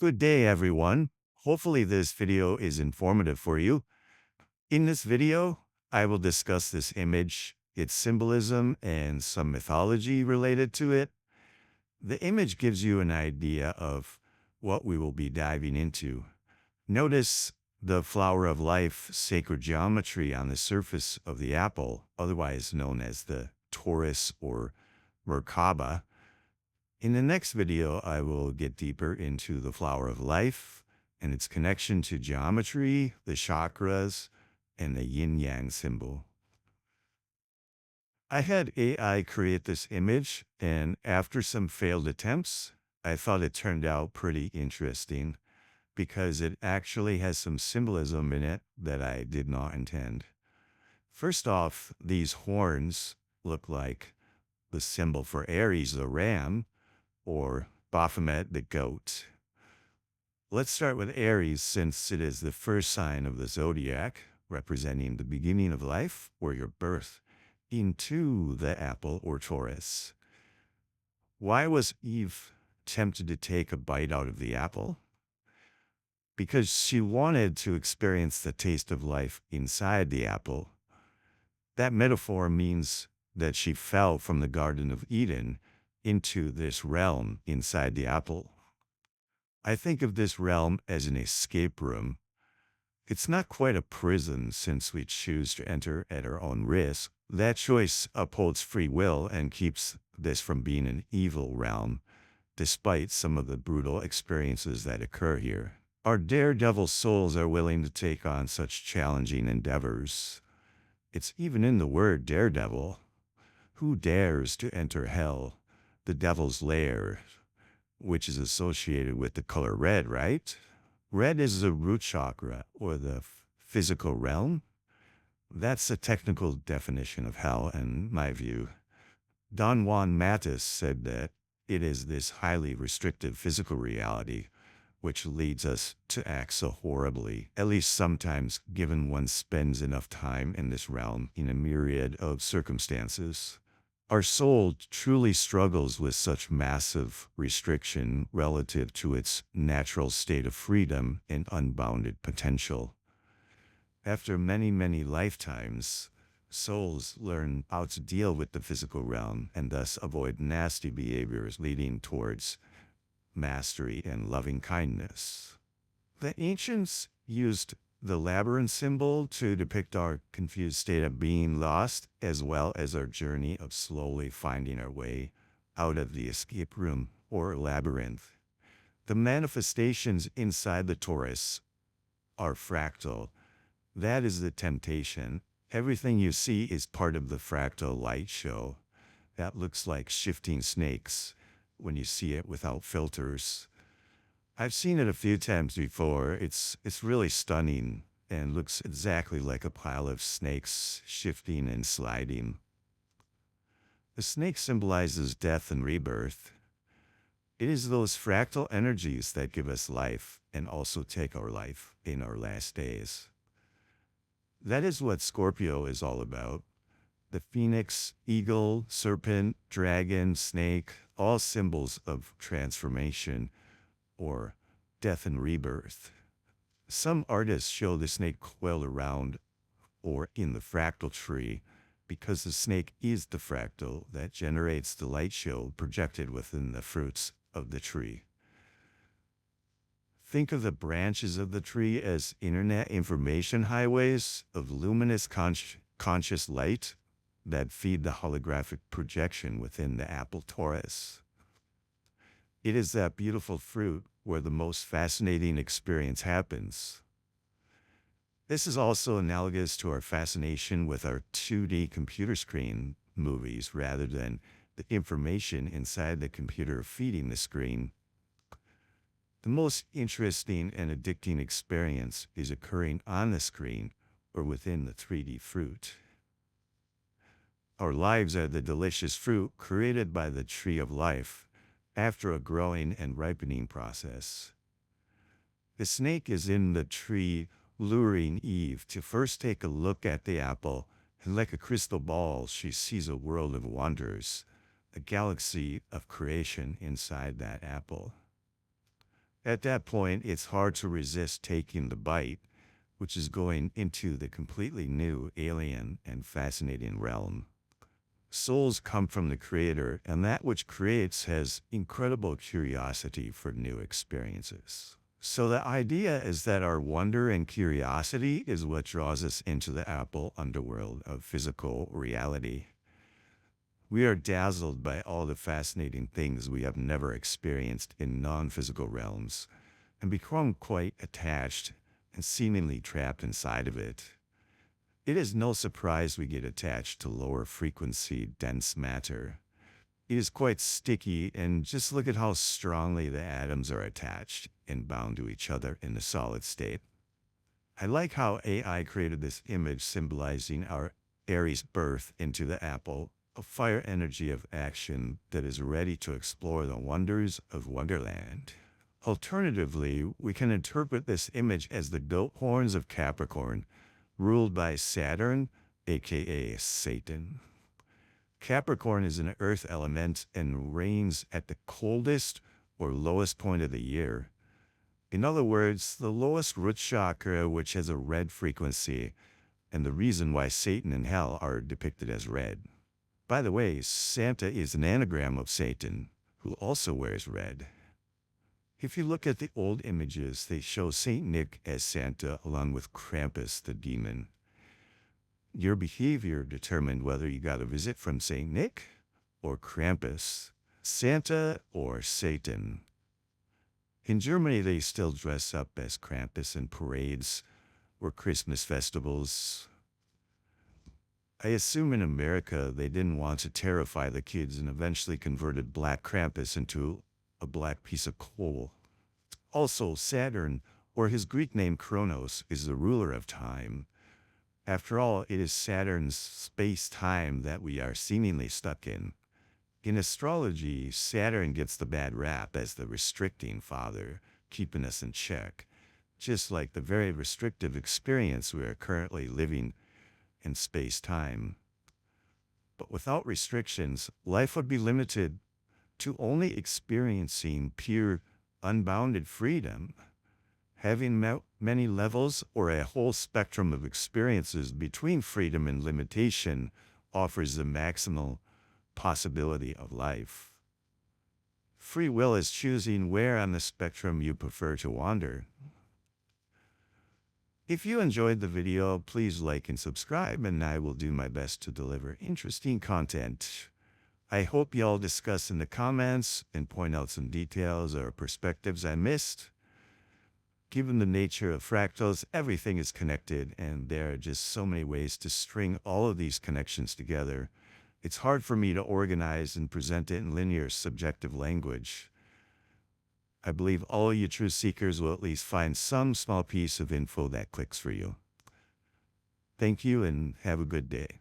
Good day, everyone. Hopefully this video is informative for you. In this video, I will discuss this image, its symbolism, and some mythology related to it. The image gives you an idea of what we will be diving into. Notice the flower of life sacred geometry on the surface of the apple, otherwise known as the Torus or Merkaba. In the next video, I will get deeper into the flower of life and its connection to geometry, the chakras, and the yin-yang symbol. I had AI create this image, and after some failed attempts, I thought it turned out pretty interesting because it actually has some symbolism in it that I did not intend. First off, these horns look like the symbol for Aries, the ram, or Baphomet, the goat. Let's start with Aries since it is the first sign of the zodiac, representing the beginning of life or your birth into the apple or Taurus. Why was Eve tempted to take a bite out of the apple? Because she wanted to experience the taste of life inside the apple. That metaphor means that she fell from the Garden of Eden into this realm inside the apple. I think of this realm as an escape room. It's not quite a prison since we choose to enter at our own risk. That choice upholds free will and keeps this from being an evil realm, despite some of the brutal experiences that occur here. Our daredevil souls are willing to take on such challenging endeavors. It's even in the word daredevil. Who dares to enter hell, the devil's lair, which is associated with the color red, right? Red is the root chakra, or the physical realm. That's the technical definition of hell, in my view. Don Juan Matus said that it is this highly restrictive physical reality which leads us to act so horribly, at least sometimes, given one spends enough time in this realm in a myriad of circumstances. Our soul truly struggles with such massive restriction relative to its natural state of freedom and unbounded potential. After many, many lifetimes, souls learn how to deal with the physical realm and thus avoid nasty behaviors leading towards mastery and loving kindness. The ancients used the labyrinth symbol to depict our confused state of being lost, as well as our journey of slowly finding our way out of the escape room or labyrinth. The manifestations inside the torus are fractal. That is the temptation. Everything you see is part of the fractal light show. That looks like shifting snakes when you see it without filters. I've seen it a few times before. It's really stunning and looks exactly like a pile of snakes shifting and sliding. The snake symbolizes death and rebirth. It is those fractal energies that give us life and also take our life in our last days. That is what Scorpio is all about. The phoenix, eagle, serpent, dragon, snake, all symbols of transformation or death and rebirth. Some artists show the snake coiled around or in the fractal tree because the snake is the fractal that generates the light show projected within the fruits of the tree. Think of the branches of the tree as internet information highways of luminous conscious light that feed the holographic projection within the apple torus. It is that beautiful fruit where the most fascinating experience happens. This is also analogous to our fascination with our 2D computer screen movies rather than the information inside the computer feeding the screen. The most interesting and addicting experience is occurring on the screen or within the 3D fruit. Our lives are the delicious fruit created by the tree of life after a growing and ripening process. The snake is in the tree, luring Eve to first take a look at the apple, and like a crystal ball, she sees a world of wonders, a galaxy of creation inside that apple. At that point, it's hard to resist taking the bite, which is going into the completely new, alien, and fascinating realm. Souls come from the Creator, and that which creates has incredible curiosity for new experiences. So the idea is that our wonder and curiosity is what draws us into the Apple underworld of physical reality. We are dazzled by all the fascinating things we have never experienced in non-physical realms and become quite attached and seemingly trapped inside of it. It is no surprise we get attached to lower frequency, dense matter. It is quite sticky, and just look at how strongly the atoms are attached and bound to each other in the solid state. I like how AI created this image symbolizing our Aries birth into the apple, a fire energy of action that is ready to explore the wonders of Wonderland. Alternatively, we can interpret this image as the goat horns of Capricorn, ruled by Saturn, aka Satan. Capricorn is an earth element and reigns at the coldest or lowest point of the year. In other words, the lowest root chakra, which has a red frequency, and the reason why Satan and hell are depicted as red. By the way, Santa is an anagram of Satan, who also wears red. If you look at the old images, they show Saint Nick as Santa along with Krampus the demon. Your behavior determined whether you got a visit from Saint Nick or Krampus, Santa or Satan. In Germany, they still dress up as Krampus in parades or Christmas festivals. I assume in America they didn't want to terrify the kids and eventually converted Black Krampus into a black piece of coal. Also, Saturn, or his Greek name Kronos, is the ruler of time. After all, it is Saturn's space-time that we are seemingly stuck in. In astrology, Saturn gets the bad rap as the restricting father, keeping us in check, just like the very restrictive experience we are currently living in space-time. But without restrictions, life would be limited to only experiencing pure, unbounded freedom. Having many levels or a whole spectrum of experiences between freedom and limitation offers the maximal possibility of life. Free will is choosing where on the spectrum you prefer to wander. If you enjoyed the video, please like and subscribe, and I will do my best to deliver interesting content. I hope y'all discuss in the comments and point out some details or perspectives I missed. Given the nature of fractals, everything is connected, and there are just so many ways to string all of these connections together. It's hard for me to organize and present it in linear, subjective language. I believe all you true seekers will at least find some small piece of info that clicks for you. Thank you and have a good day.